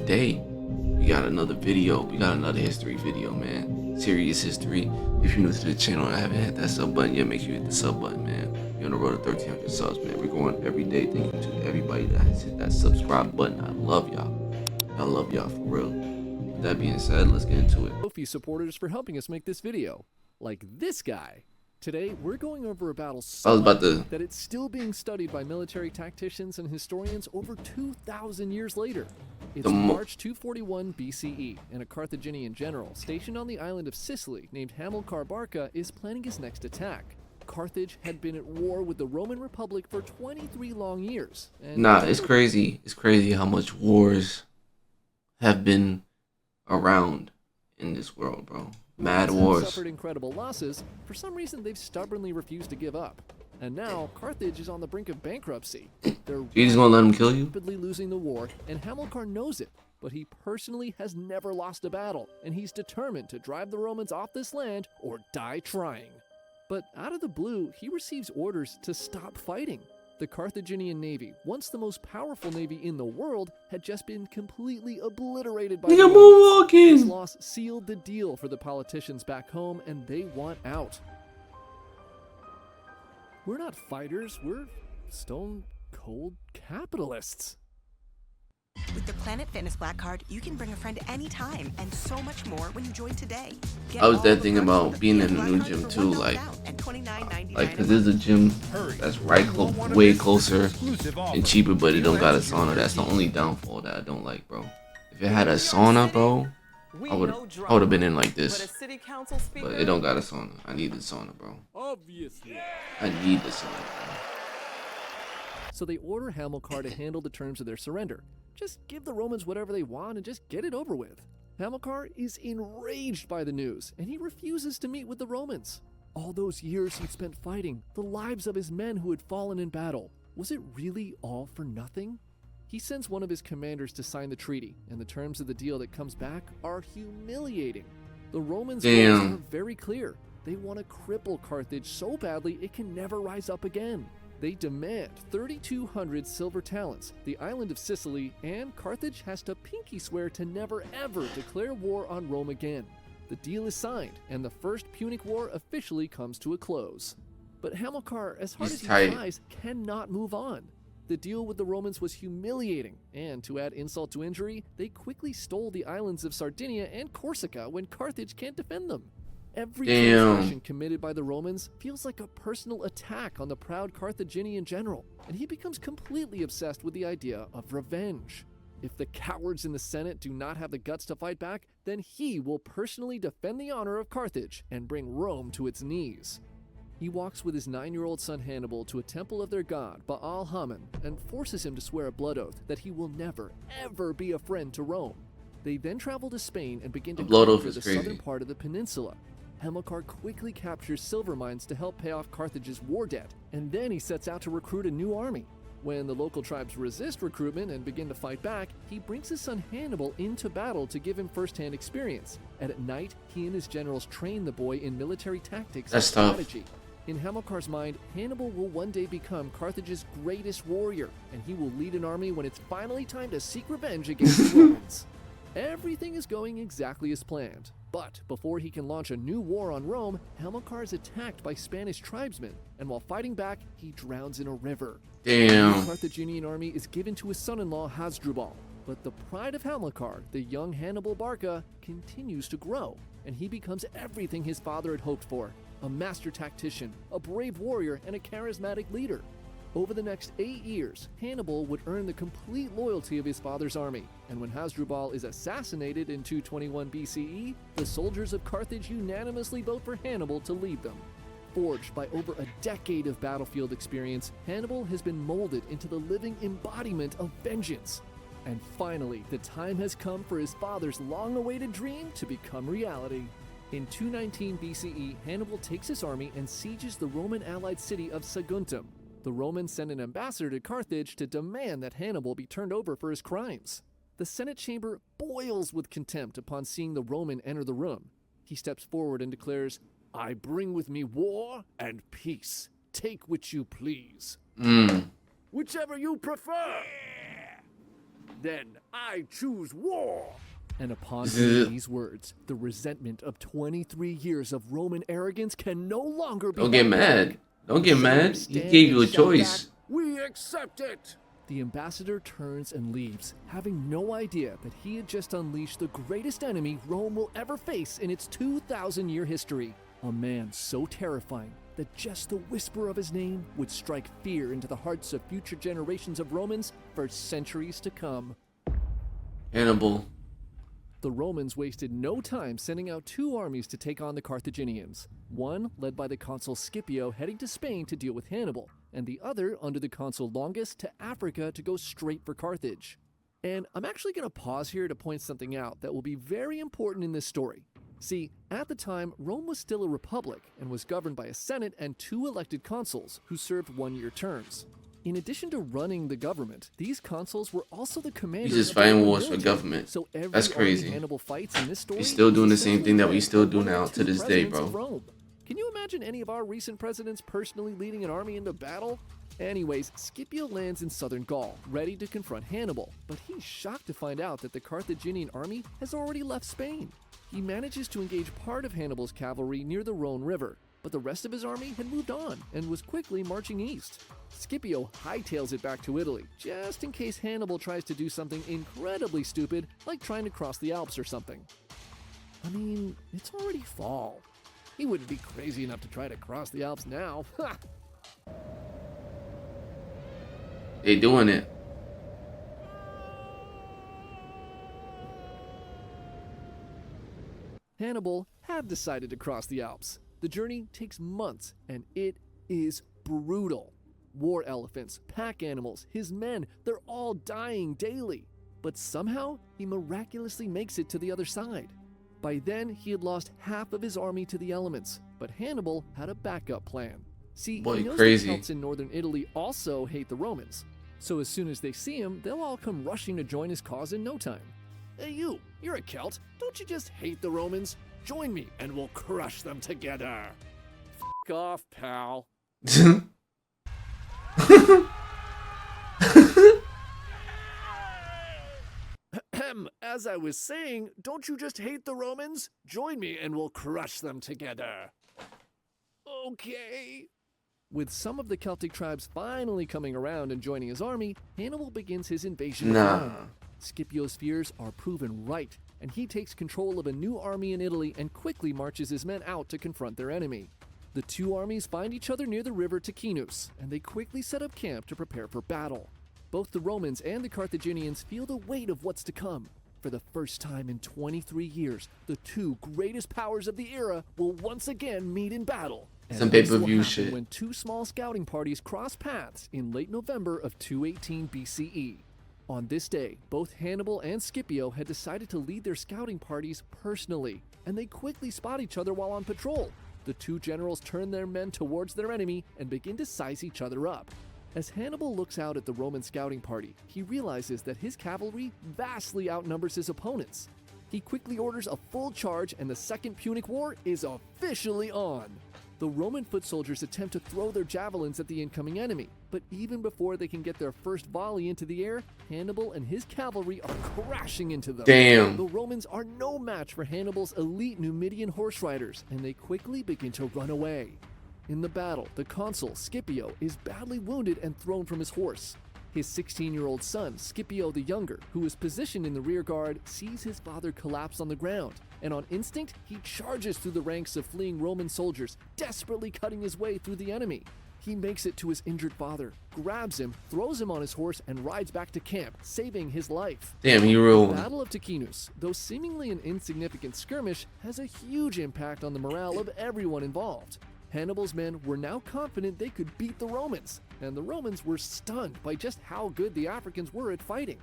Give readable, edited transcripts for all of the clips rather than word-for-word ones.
day, we got another video. We got another history video, man. Serious history. If you're new to the channel and haven't hit that sub button yet, make sure you hit the sub button, man. We're on the road to 1,300 subs, man. We're going every day. Thank you to everybody that has hit that subscribe button. I love y'all. I love y'all for real. With that being said, let's get into it. Trophy supporters for helping us make this video, like this guy. Today, we're going over a battle so that it's still being studied by military tacticians and historians over 2,000 years later. It's March 241 BCE, and a Carthaginian general stationed on the island of Sicily named Hamilcar Barca is planning his next attack. Carthage had been at war with the Roman Republic for 23 long years. And it's crazy. It's crazy how much wars have been around in this world, bro. Mad wars. Suffered incredible losses. For some reason, they've stubbornly refused to give up. And now, Carthage is on the brink of bankruptcy. They're just gonna let them kill you? Rapidly losing the war, and Hamilcar knows it. But he personally has never lost a battle, and he's determined to drive the Romans off this land or die trying. But out of the blue, he receives orders to stop fighting. The Carthaginian navy, once the most powerful navy in the world, had just been completely obliterated by the Romans. This loss sealed the deal for the politicians back home, and they want out. We're not fighters, we're stone cold capitalists. With the Planet Fitness Black Card, you can bring a friend anytime and so much more when you join today. I was that thing about being in a new gym too, like cause there's a gym that's way closer and cheaper, but it don't got a sauna. That's the only downfall that I don't like, bro. If it had a sauna, bro, I would have been in like this. But it don't got a sauna. I need the sauna, bro. Obviously. I need the sauna, bro. So they order Hamilcar to handle the terms of their surrender. Just give the Romans whatever they want and just get it over with. Hamilcar is enraged by the news, and he refuses to meet with the Romans. All those years he'd spent fighting, the lives of his men who had fallen in battle, was it really all for nothing? He sends one of his commanders to sign the treaty, and the terms of the deal that comes back are humiliating. The Romans' goals are very clear. They want to cripple Carthage so badly it can never rise up again. They demand 3,200 silver talents, the island of Sicily, and Carthage has to pinky swear to never ever declare war on Rome again. The deal is signed, and the First Punic War officially comes to a close. But Hamilcar, as hard as he tries, cannot move on. The deal with the Romans was humiliating, and to add insult to injury, they quickly stole the islands of Sardinia and Corsica when Carthage can't defend them. Every transgression committed by the Romans feels like a personal attack on the proud Carthaginian general, and he becomes completely obsessed with the idea of revenge. If the cowards in the Senate do not have the guts to fight back, then he will personally defend the honor of Carthage and bring Rome to its knees. He walks with his 9-year-old son Hannibal to a temple of their god, Baal Haman, and forces him to swear a blood oath that he will never, ever be a friend to Rome. They then travel to Spain and begin to conquer the southern part of the peninsula. Hamilcar quickly captures silver mines to help pay off Carthage's war debt, and then he sets out to recruit a new army. When the local tribes resist recruitment and begin to fight back, he brings his son Hannibal into battle to give him first-hand experience. And at night, he and his generals train the boy in military tactics and strategy. In Hamilcar's mind, Hannibal will one day become Carthage's greatest warrior, and he will lead an army when it's finally time to seek revenge against the Romans. Everything is going exactly as planned. But before he can launch a new war on Rome, Hamilcar is attacked by Spanish tribesmen, and while fighting back, he drowns in a river. Damn. The Carthaginian army is given to his son-in-law Hasdrubal, but the pride of Hamilcar, the young Hannibal Barca, continues to grow, and he becomes everything his father had hoped for: a master tactician, a brave warrior, and a charismatic leader. Over the next 8 years, Hannibal would earn the complete loyalty of his father's army, and when Hasdrubal is assassinated in 221 BCE, the soldiers of Carthage unanimously vote for Hannibal to lead them. Forged by over a decade of battlefield experience, Hannibal has been molded into the living embodiment of vengeance. And finally, the time has come for his father's long-awaited dream to become reality. In 219 BCE, Hannibal takes his army and sieges the Roman allied city of Saguntum. The Romans send an ambassador to Carthage to demand that Hannibal be turned over for his crimes. The Senate chamber boils with contempt upon seeing the Roman enter the room. He steps forward and declares, "I bring with me war and peace. Take which you please." Whichever you prefer. Then I choose war. And upon hearing these words, the resentment of 23 years of Roman arrogance can no longer be. Don't get mad. Don't get mad. He gave you a choice. Back, we accept it. The ambassador turns and leaves, having no idea that he had just unleashed the greatest enemy Rome will ever face in its 2,000-year history. A man so terrifying that just the whisper of his name would strike fear into the hearts of future generations of Romans for centuries to come. Hannibal. The Romans wasted no time sending out 2 armies to take on the Carthaginians. One led by the consul Scipio heading to Spain to deal with Hannibal, and the other under the consul Longus to Africa to go straight for Carthage. And I'm actually going to pause here to point something out that will be very important in this story. See, at the time, Rome was still a republic and was governed by a senate and 2 elected consuls who served 1-year terms. In addition to running the government, these consuls were also the commanders. He's just fighting wars for government. So that's crazy. Hannibal fights in this story, he's still doing the same thing that we still do now to this day, bro. Can you imagine any of our recent presidents personally leading an army into battle? Anyways, Scipio lands in southern Gaul, ready to confront Hannibal, but he's shocked to find out that the Carthaginian army has already left Spain. He manages to engage part of Hannibal's cavalry near the Rhone River, but the rest of his army had moved on and was quickly marching east. Scipio hightails it back to Italy, just in case Hannibal tries to do something incredibly stupid, like trying to cross the Alps or something. I mean, it's already fall. He wouldn't be crazy enough to try to cross the Alps now. They doing it. Hannibal had decided to cross the Alps. The journey takes months, and it is brutal. War elephants, pack animals, his men, they're all dying daily. But somehow, he miraculously makes it to the other side. By then, he had lost half of his army to the elements, but Hannibal had a backup plan. See, he knows the Celts in northern Italy also hate the Romans. So as soon as they see him, they'll all come rushing to join his cause in no time. Hey you're a Celt. Don't you just hate the Romans? Join me and we'll crush them together. F*** off, pal. As I was saying, don't you just hate the Romans? Join me and we'll crush them together. Okay. With some of the Celtic tribes finally coming around and joining his army, Hannibal begins his invasion of Rome. Scipio's fears are proven right, and he takes control of a new army in Italy and quickly marches his men out to confront their enemy. The 2 armies find each other near the river Ticinus, and they quickly set up camp to prepare for battle. Both the Romans and the Carthaginians feel the weight of what's to come. For the first time in 23 years, the 2 greatest powers of the era will once again meet in battle. Some pay-per-view shit. When 2 small scouting parties cross paths in late November of 218 BCE. On this day, both Hannibal and Scipio had decided to lead their scouting parties personally, and they quickly spot each other while on patrol. The 2 generals turn their men towards their enemy and begin to size each other up. As Hannibal looks out at the Roman scouting party, he realizes that his cavalry vastly outnumbers his opponents. He quickly orders a full charge, and the Second Punic War is officially on. The Roman foot soldiers attempt to throw their javelins at the incoming enemy, but even before they can get their first volley into the air, Hannibal and his cavalry are crashing into them. Damn. The Romans are no match for Hannibal's elite Numidian horse riders, and they quickly begin to run away. In the battle, the consul, Scipio, is badly wounded and thrown from his horse. His 16-year-old son, Scipio the Younger, who is positioned in the rear guard, sees his father collapse on the ground, and on instinct, he charges through the ranks of fleeing Roman soldiers, desperately cutting his way through the enemy. He makes it to his injured father, grabs him, throws him on his horse, and rides back to camp, saving his life. Damn, hero. The Battle of Ticinus, though seemingly an insignificant skirmish, has a huge impact on the morale of everyone involved. Hannibal's men were now confident they could beat the Romans, and the Romans were stunned by just how good the Africans were at fighting.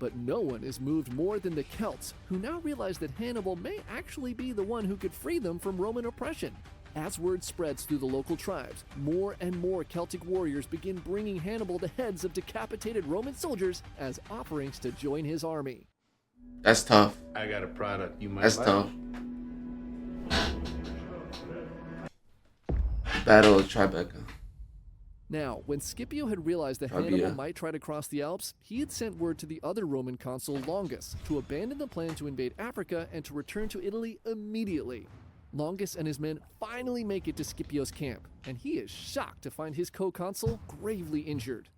But no one is moved more than the Celts, who now realize that Hannibal may actually be the one who could free them from Roman oppression. As word spreads through the local tribes, more and more Celtic warriors begin bringing Hannibal the heads of decapitated Roman soldiers as offerings to join his army. That's tough. I got a product you might That's like. tough. Battle of Trebia. Now, when Scipio had realized that Trebia. Hannibal might try to cross the Alps, he had sent word to the other Roman consul Longus to abandon the plan to invade Africa and to return to Italy immediately. Longus and his men finally make it to Scipio's camp, and he is shocked to find his co-consul gravely injured.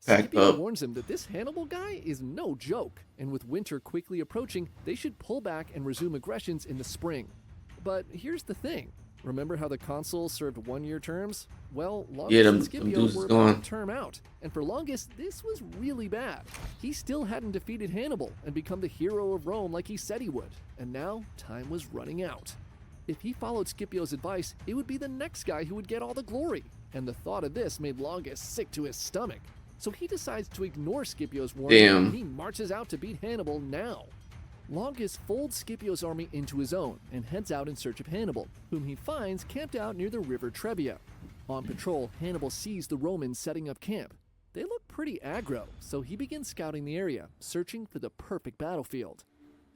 Packed Scipio up. warns him that this Hannibal guy is no joke, and with winter quickly approaching, they should pull back and resume aggressions in the spring. But here's the thing. Remember how the consuls served one-year terms? Well, Longus Yeah, them and Scipio dudes were is about gone. to term out, and for Longus, this was really bad. He still hadn't defeated Hannibal and become the hero of Rome like he said he would, and now time was running out. If he followed Scipio's advice, it would be the next guy who would get all the glory, and the thought of this made Longus sick to his stomach. So he decides to ignore Scipio's warning, Damn. and he marches out to beat Hannibal now. Longus folds Scipio's army into his own and heads out in search of Hannibal, whom he finds camped out near the river Trebia. On patrol, Hannibal sees the Romans setting up camp. They look pretty aggro, so he begins scouting the area, searching for the perfect battlefield.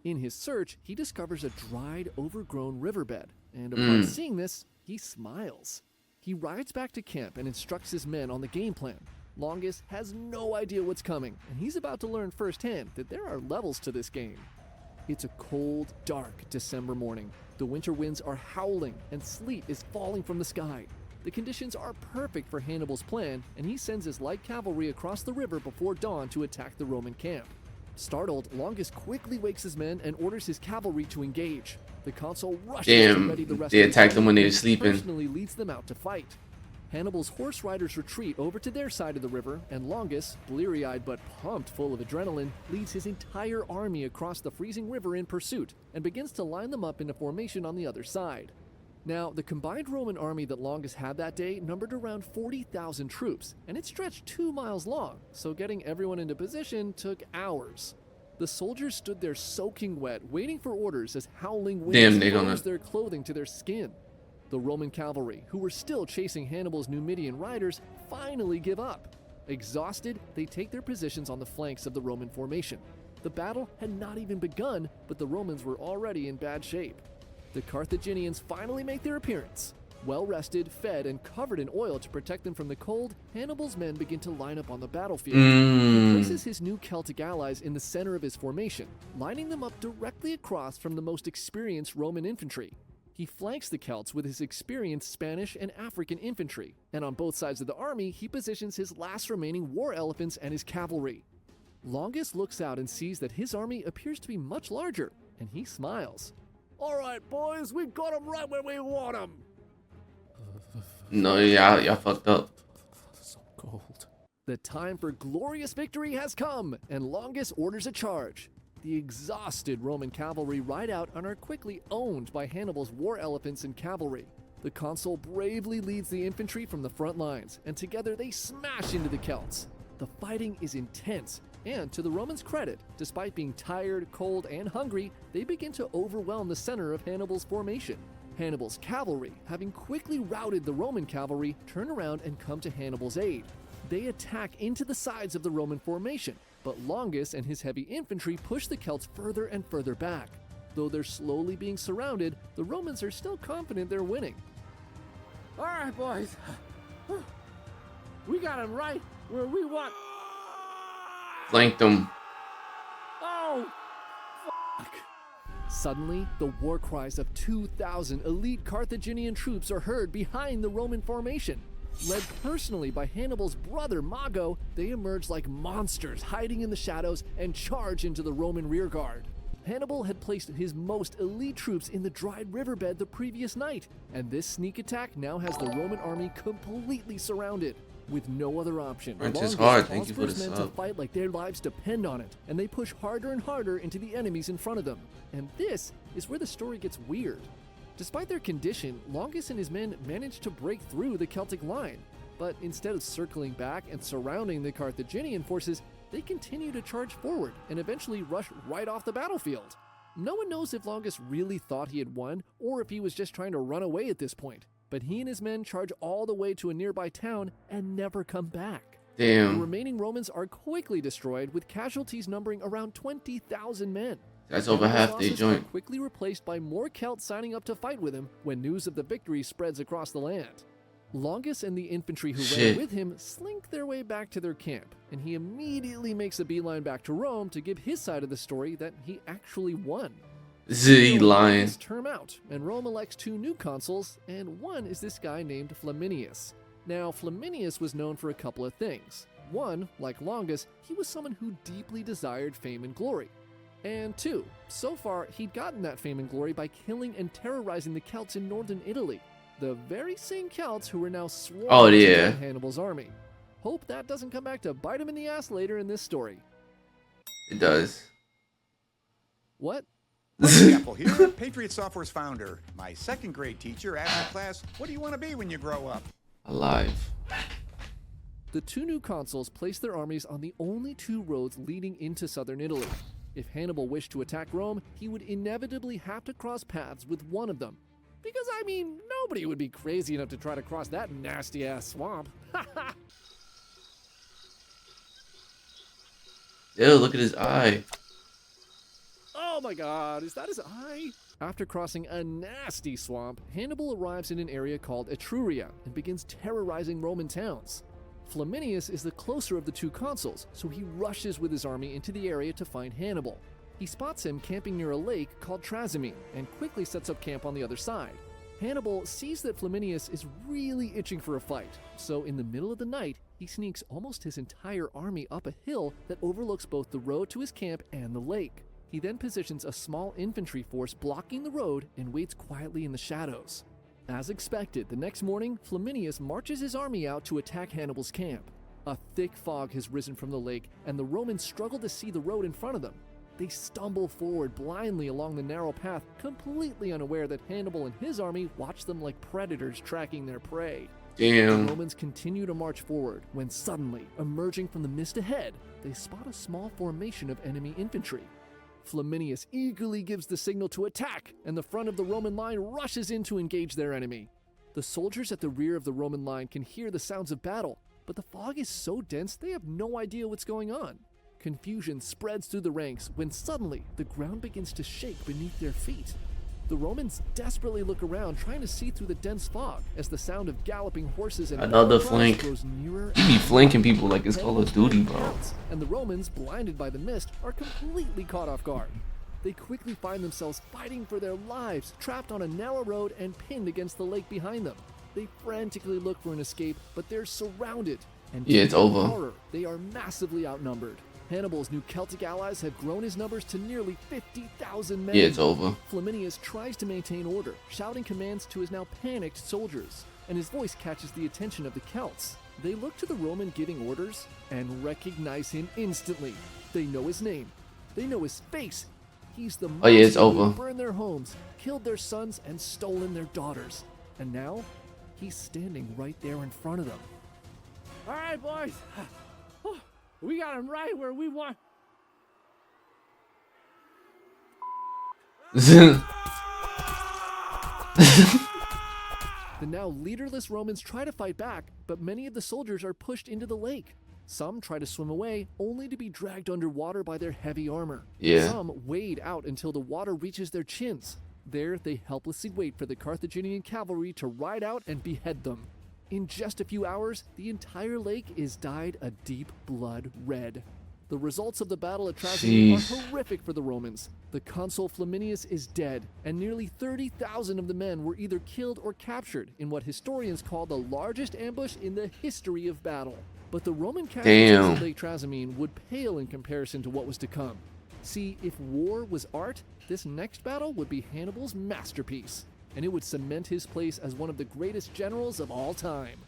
In his search, he discovers a dried, overgrown riverbed, and upon seeing this, he smiles. He rides back to camp and instructs his men on the game plan. Longus has no idea what's coming, and he's about to learn firsthand that there are levels to this game. It's a cold, dark December morning. The winter winds are howling, and sleet is falling from the sky. The conditions are perfect for Hannibal's plan, and he sends his light cavalry across the river before dawn to attack the Roman camp. Startled, Longus quickly wakes his men and orders his cavalry to engage. The consul rushes to ready the rest They of his attacked them when they army were and sleeping. personally leads them out to fight. Hannibal's horse riders retreat over to their side of the river, and Longus, bleary-eyed but pumped full of adrenaline, leads his entire army across the freezing river in pursuit and begins to line them up in a formation on the other side. Now, the combined Roman army that Longus had that day numbered around 40,000 troops, and it stretched 2 miles long, so getting everyone into position took hours. The soldiers stood there soaking wet, waiting for orders as howling winds froze their clothing to their skin. The Roman cavalry, who were still chasing Hannibal's Numidian riders, finally give up. Exhausted, they take their positions on the flanks of the Roman formation. The battle had not even begun, but the Romans were already in bad shape. The Carthaginians finally make their appearance. Well-rested, fed, and covered in oil to protect them from the cold, Hannibal's men begin to line up on the battlefield. He places his new Celtic allies in the center of his formation, lining them up directly across from the most experienced Roman infantry. He flanks the Celts with his experienced Spanish and African infantry, and on both sides of the army, he positions his last remaining war elephants and his cavalry. Longus looks out and sees that his army appears to be much larger, and he smiles. "All right, boys, we've got them right where we want them." No, y'all fucked up. So cold. The time for glorious victory has come, and Longus orders a charge. The exhausted Roman cavalry ride out and are quickly owned by Hannibal's war elephants and cavalry. The consul bravely leads the infantry from the front lines, and together they smash into the Celts. The fighting is intense, and to the Romans' credit, despite being tired, cold, and hungry, they begin to overwhelm the center of Hannibal's formation. Hannibal's cavalry, having quickly routed the Roman cavalry, turn around and come to Hannibal's aid. They attack into the sides of the Roman formation, but Longus and his heavy infantry push the Celts further and further back. Though they're slowly being surrounded, the Romans are still confident they're winning. All right, boys. We got him right where we want. Flanked them. Oh! Suddenly, the war cries of 2,000 elite Carthaginian troops are heard behind the Roman formation. Led personally by Hannibal's brother Mago, they emerge like monsters hiding in the shadows and charge into the Roman rearguard. Hannibal had placed his most elite troops in the dried riverbed the previous night, and this sneak attack now has the Roman army completely surrounded. With no other option, French is Longus hard. calls Thank you for for his the men to sub. fight like their lives depend on it, and they push harder and harder into the enemies in front of them. And this is where the story gets weird. Despite their condition, Longus and his men manage to break through the Celtic line, but instead of circling back and surrounding the Carthaginian forces, they continue to charge forward and eventually rush right off the battlefield. No one knows if Longus really thought he had won or if he was just trying to run away at this point, but he and his men charge all the way to a nearby town and never come back. The Damn. remaining Romans are quickly destroyed, with casualties numbering around 20,000 men. That's over half their Losses joint. are quickly replaced by more Celts signing up to fight with him when news of the victory spreads across the land. Longus and the infantry who Shit. ran with him slink their way back to their camp, and he immediately makes a beeline back to Rome to give his side of the story that he actually won. Z lying. This term out, and Rome elects 2 new consuls, and one is this guy named Flaminius. Now, Flaminius was known for a couple of things. One, like Longus, he was someone who deeply desired fame and glory. And 2, so far he'd gotten that fame and glory by killing and terrorizing the Celts in northern Italy. The very same Celts who were now swarming to join Hannibal's army. Hope that doesn't come back to bite him in the ass later in this story. It does. What? Apple here, Patriot Software's founder. My 2nd grade teacher asked the class, what do you want to be when you grow up? Alive. The 2 new consuls placed their armies on the only 2 roads leading into southern Italy. If Hannibal wished to attack Rome, he would inevitably have to cross paths with one of them. Because, I mean, nobody would be crazy enough to try to cross that nasty-ass swamp. Ew, look at his eye. Oh my god, is that his eye? After crossing a nasty swamp, Hannibal arrives in an area called Etruria and begins terrorizing Roman towns. Flaminius is the closer of the 2 consuls, so he rushes with his army into the area to find Hannibal. He spots him camping near a lake called Trasimene and quickly sets up camp on the other side. Hannibal sees that Flaminius is really itching for a fight, so in the middle of the night, he sneaks almost his entire army up a hill that overlooks both the road to his camp and the lake. He then positions a small infantry force blocking the road and waits quietly in the shadows. As expected, the next morning, Flaminius marches his army out to attack Hannibal's camp. A thick fog has risen from the lake, and the Romans struggle to see the road in front of them. They stumble forward blindly along the narrow path, completely unaware that Hannibal and his army watch them like predators tracking their prey. Damn. The Romans continue to march forward when suddenly, emerging from the mist ahead, they spot a small formation of enemy infantry. Flaminius eagerly gives the signal to attack, and the front of the Roman line rushes in to engage their enemy. The soldiers at the rear of the Roman line can hear the sounds of battle, but the fog is so dense they have no idea what's going on. Confusion spreads through the ranks when suddenly the ground begins to shake beneath their feet. The Romans desperately look around, trying to see through the dense fog as the sound of galloping horses and Another cries flank. grows nearer. He be flanking people like it's Call of Duty, bro. And the Romans, blinded by the mist, are completely caught off guard. They quickly find themselves fighting for their lives, trapped on a narrow road and pinned against the lake behind them. They frantically look for an escape, but they're surrounded. And Yeah, it's to their over. horror, they are massively outnumbered. Hannibal's new Celtic allies have grown his numbers to nearly 50,000 men. Yeah, it's over. Flaminius tries to maintain order, shouting commands to his now panicked soldiers, and his voice catches the attention of the Celts. They look to the Roman giving orders and recognize him instantly. They know his name. They know his face. He's the Oh, yeah, it's monster who over. burned their homes, killed their sons, and stolen their daughters. And now, he's standing right there in front of them. All right, boys. We got him right where we want. The now leaderless Romans try to fight back, but many of the soldiers are pushed into the lake. Some try to swim away, only to be dragged underwater by their heavy armor. Yeah. Some wade out until the water reaches their chins. There, they helplessly wait for the Carthaginian cavalry to ride out and behead them. In just a few hours, the entire lake is dyed a deep blood red. The results of the Battle of Trasimene are horrific for the Romans. The consul Flaminius is dead, and nearly 30,000 of the men were either killed or captured in what historians call the largest ambush in the history of battle. But the Roman casualties of Lake Trasimene would pale in comparison to what was to come. See, if war was art, this next battle would be Hannibal's masterpiece, and it would cement his place as one of the greatest generals of all time.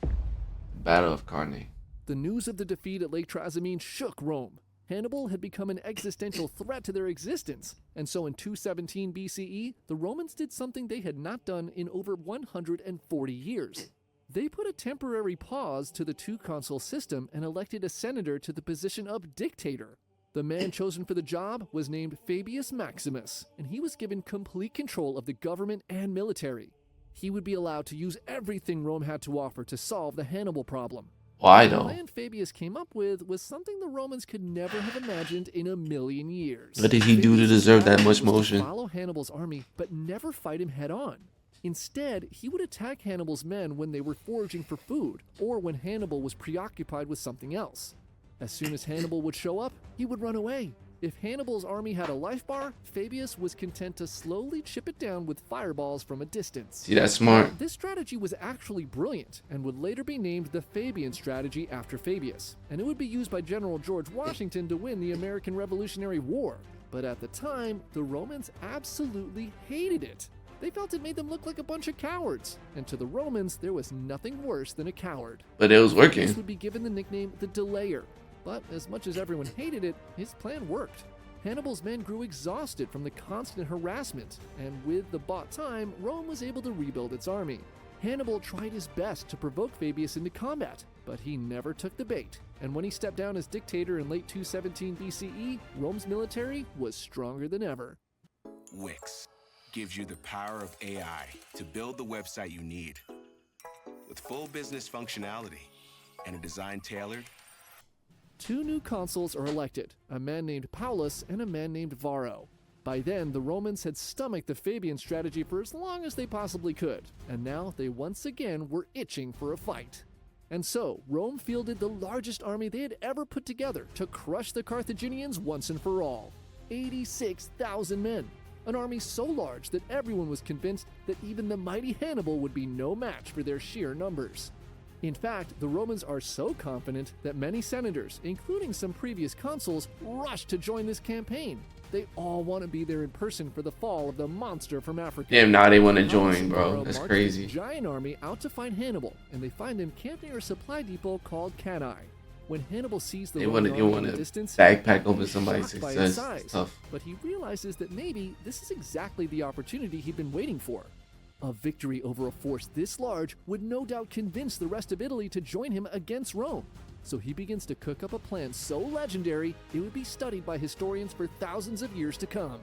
Battle of Cannae. The news of the defeat at Lake Trasimene shook Rome. Hannibal had become an existential threat to their existence, and so in 217 BCE, the Romans did something they had not done in over 140 years. They put a temporary pause to the 2-consul system and elected a senator to the position of dictator. The man chosen for the job was named Fabius Maximus, and he was given complete control of the government and military. He would be allowed to use everything Rome had to offer to solve the Hannibal problem. Why The though? plan Fabius came up with was something the Romans could never have imagined in a million years. What did he do to Fabius' deserve that strategy much was to motion? follow Hannibal's army, but never fight him head on. Instead, he would attack Hannibal's men when they were foraging for food, or when Hannibal was preoccupied with something else. As soon as Hannibal would show up, he would run away. If Hannibal's army had a life bar, Fabius was content to slowly chip it down with fireballs from a distance. See, that's smart. This strategy was actually brilliant and would later be named the Fabian strategy after Fabius, and it would be used by General George Washington to win the American Revolutionary War. But at the time, the Romans absolutely hated it. They felt it made them look like a bunch of cowards, and to the Romans, there was nothing worse than a coward. But it was working. Fabius would be given the nickname the Delayer. But as much as everyone hated it, his plan worked. Hannibal's men grew exhausted from the constant harassment, and with the bought time, Rome was able to rebuild its army. Hannibal tried his best to provoke Fabius into combat, but he never took the bait. And when he stepped down as dictator in late 217 BCE, Rome's military was stronger than ever. Wix gives you the power of AI to build the website you need. With full business functionality and a design tailored. 2 new consuls are elected, a man named Paulus and a man named Varro. By then, the Romans had stomached the Fabian strategy for as long as they possibly could, and now they once again were itching for a fight. And so, Rome fielded the largest army they had ever put together to crush the Carthaginians once and for all. 86,000 men, an army so large that everyone was convinced that even the mighty Hannibal would be no match for their sheer numbers. In fact, the Romans are so confident that many senators, including some previous consuls, rushed to join this campaign. They all want to be there in person for the fall of the monster from Africa. Damn, now they want to Paulus join, and bro. Varro That's march crazy. this giant army out to find Hannibal, and they find him camped near a supply depot called Cannae. When Hannibal sees the They Roman want army in to the distance, backpack over he's somebody's shocked by its success. size, It's tough. but he realizes that maybe this is exactly the opportunity he'd been waiting for. A victory over a force this large would no doubt convince the rest of Italy to join him against Rome. So he begins to cook up a plan so legendary it would be studied by historians for thousands of years to come.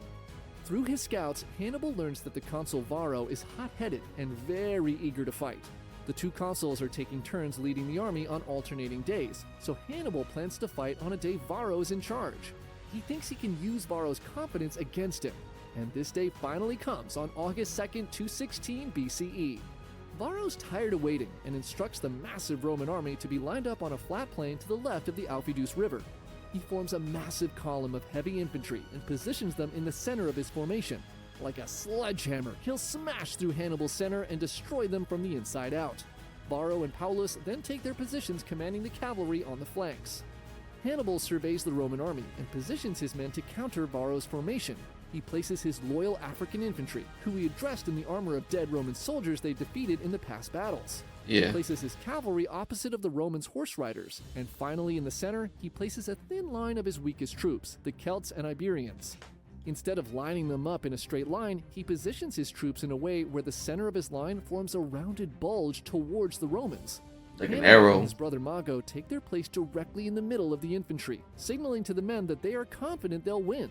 Through his scouts, Hannibal learns that the consul Varro is hot-headed and very eager to fight. The 2 consuls are taking turns leading the army on alternating days, so Hannibal plans to fight on a day Varro is in charge. He thinks he can use Varro's confidence against him, and this day finally comes on August 2nd, 216 BCE. Varro's tired of waiting and instructs the massive Roman army to be lined up on a flat plain to the left of the Aufidus River. He forms a massive column of heavy infantry and positions them in the center of his formation. Like a sledgehammer, he'll smash through Hannibal's center and destroy them from the inside out. Varro and Paulus then take their positions commanding the cavalry on the flanks. Hannibal surveys the Roman army and positions his men to counter Varro's formation. He places his loyal African infantry, who he had dressed in the armor of dead Roman soldiers they defeated in the past battles. He Yeah. places his cavalry opposite of the Romans' horse riders, and finally in the center, he places a thin line of his weakest troops, the Celts and Iberians. Instead of lining them up in a straight line, he positions his troops in a way where the center of his line forms a rounded bulge towards the Romans. Like an Hannibal arrow. and his brother Mago take their place directly in the middle of the infantry, signaling to the men that they are confident they'll win.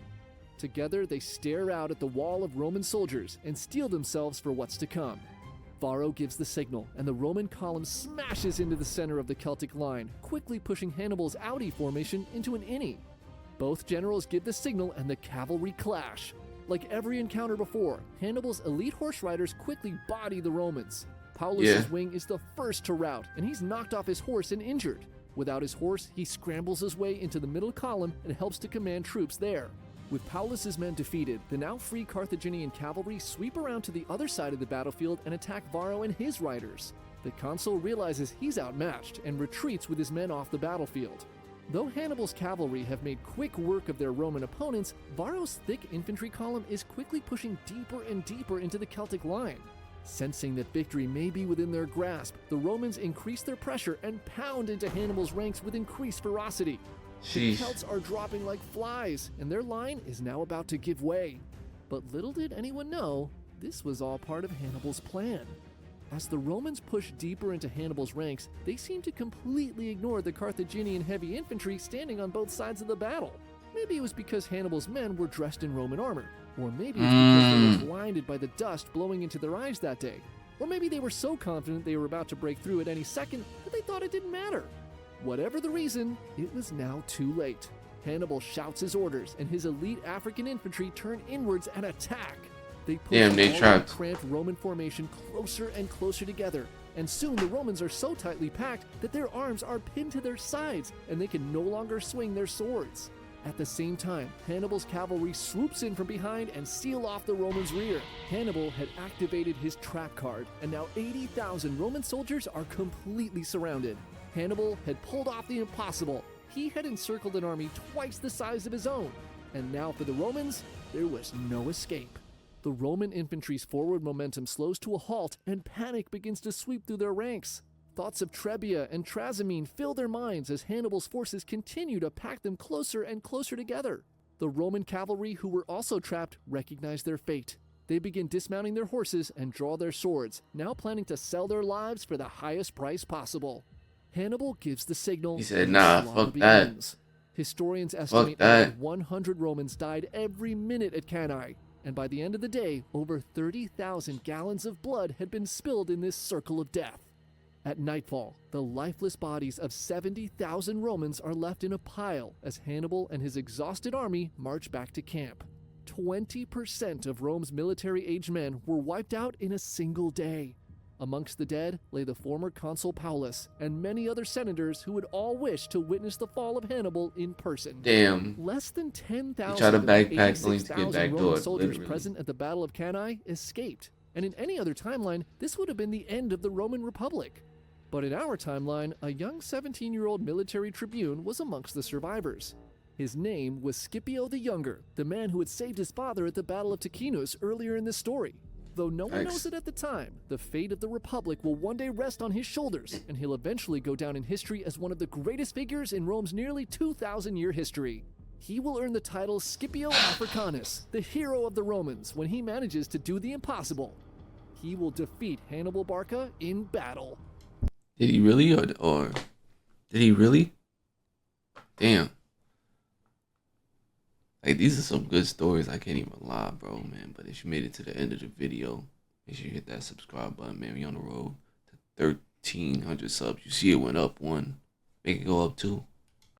Together, they stare out at the wall of Roman soldiers and steel themselves for what's to come. Varro gives the signal, and the Roman column smashes into the center of the Celtic line, quickly pushing Hannibal's Audi formation into an innie. Both generals give the signal, and the cavalry clash. Like every encounter before, Hannibal's elite horse riders quickly body the Romans. Paulus's wing is the first to rout, and he's knocked off his horse and injured. Without his horse, he scrambles his way into the middle column and helps to command troops there. With Paulus's men defeated, the now free Carthaginian cavalry sweep around to the other side of the battlefield and attack Varro and his riders. The consul realizes he's outmatched and retreats with his men off the battlefield. Though Hannibal's cavalry have made quick work of their Roman opponents, Varro's thick infantry column is quickly pushing deeper and deeper into the Celtic line. Sensing that victory may be within their grasp, the Romans increase their pressure and pound into Hannibal's ranks with increased ferocity. The Sheesh. Celts are dropping like flies, and their line is now about to give way. But little did anyone know, this was all part of Hannibal's plan. As the Romans push deeper into Hannibal's ranks, they seem to completely ignore the Carthaginian heavy infantry standing on both sides of the battle. Maybe it was because Hannibal's men were dressed in Roman armor, or maybe it's because they were blinded by the dust blowing into their eyes that day, or maybe they were so confident they were about to break through at any second that they thought it didn't matter. Whatever the reason, it was now too late. Hannibal shouts his orders, and his elite African infantry turn inwards and attack. They pushed Damn, they all of trapped. the cramped Roman formation closer and closer together, and soon the Romans are so tightly packed that their arms are pinned to their sides and they can no longer swing their swords. At the same time, Hannibal's cavalry swoops in from behind and seal off the Romans' rear. Hannibal had activated his trap card, and now 80,000 Roman soldiers are completely surrounded. Hannibal had pulled off the impossible. He had encircled an army twice the size of his own. And now for the Romans, there was no escape. The Roman infantry's forward momentum slows to a halt, and panic begins to sweep through their ranks. Thoughts of Trebia and trasimene fill their minds as Hannibal's forces continue to pack them closer and closer together. The Roman cavalry, who were also trapped, recognize their fate. They begin dismounting their horses and draw their swords, now planning to sell their lives for the highest price possible. Hannibal gives the signal. He said, and nah, the slaughter fuck that. begins. Historians estimate that. around 100 Romans died every minute at Cannae, and by the end of the day, over 30,000 gallons of blood had been spilled in this circle of death. At nightfall, the lifeless bodies of 70,000 Romans are left in a pile as Hannibal and his exhausted army march back to camp. 20% of Rome's military-aged men were wiped out in a single day. Amongst the dead lay the former consul Paulus and many other senators who would all wish to witness the fall of Hannibal in person. Damn. Less than 10,000 He tried to of the backpack only to get 86,000 backdoored, Roman soldiers literally. present at the Battle of Cannae escaped. And in any other timeline, this would have been the end of the Roman Republic. But in our timeline, a young 17-year-old military tribune was amongst the survivors. His name was Scipio the Younger, the man who had saved his father at the Battle of Ticinus earlier in this story. Though no one knows it at the time, the fate of the Republic will one day rest on his shoulders, and he'll eventually go down in history as one of the greatest figures in Rome's nearly 2,000-year history. He will earn the title Scipio Africanus, the hero of the Romans, when he manages to do the impossible. He will defeat Hannibal Barca in battle. Did he really, or did he really? Damn. Like, these are some good stories. I can't even lie, bro, man. But if you made it to the end of the video, make sure you hit that subscribe button, man. We on the road to 1,300 subs. You see it went up one. Make it go up two.